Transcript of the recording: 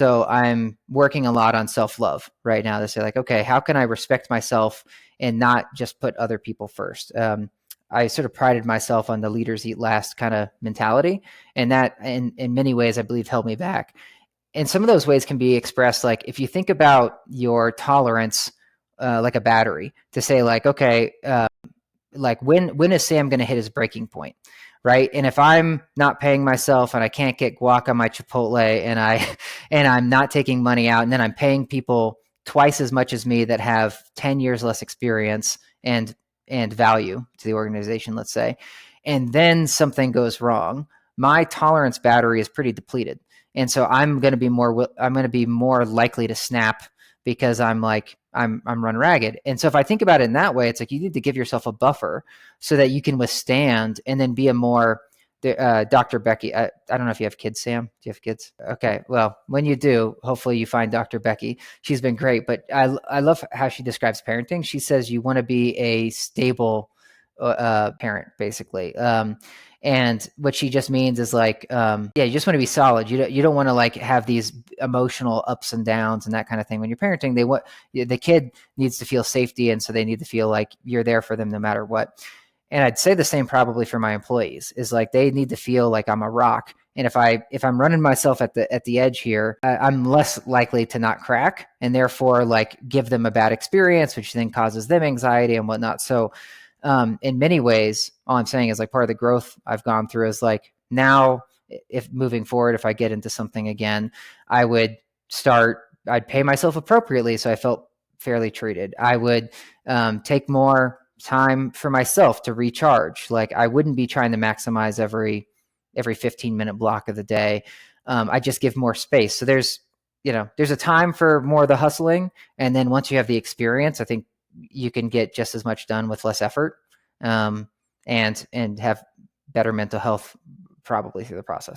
So I'm working a lot on self-love right now to say like, okay, how can I respect myself and not just put other people first? I sort of prided myself on the leaders eat last kind of mentality. And that in many ways, I believe held me back. And some of those ways can be expressed like if you think about your tolerance like a battery to say like, okay, like when is Sam going to hit his breaking point, right? And if I'm not paying myself and I can't get guac on my Chipotle and I'm not taking money out and then I'm paying people twice as much as me that have 10 years less experience and value to the organization, let's say, and then something goes wrong, my tolerance battery is pretty depleted. And so I'm going to be more likely to snap because I'm run ragged. And so if I think about it in that way, it's like you need to give yourself a buffer so that you can withstand and then be a more Dr. Becky. I don't know if you have kids, Sam. Do you have kids? Okay. Well, when you do, hopefully you find Dr. Becky. She's been great, but I love how she describes parenting. She says you want to be a stable parent, basically. And what she just means is like, you just want to be solid. You don't want to like have these emotional ups and downs and that kind of thing. When you're parenting, the kid needs to feel safety. And so they need to feel like you're there for them no matter what. And I'd say the same probably for my employees is like, they need to feel like I'm a rock. And if I'm running myself at the edge here, I'm less likely to not crack and therefore like give them a bad experience, which then causes them anxiety and whatnot. So, in many ways, all I'm saying is like part of the growth I've gone through is like now if moving forward, if I get into something again, I'd pay myself appropriately. So I felt fairly treated. I would take more time for myself to recharge. Like I wouldn't be trying to maximize every 15-minute block of the day. I just give more space. So there's a time for more of the hustling. And then once you have the experience, I think you can get just as much done with less effort, and have better mental health probably through the process.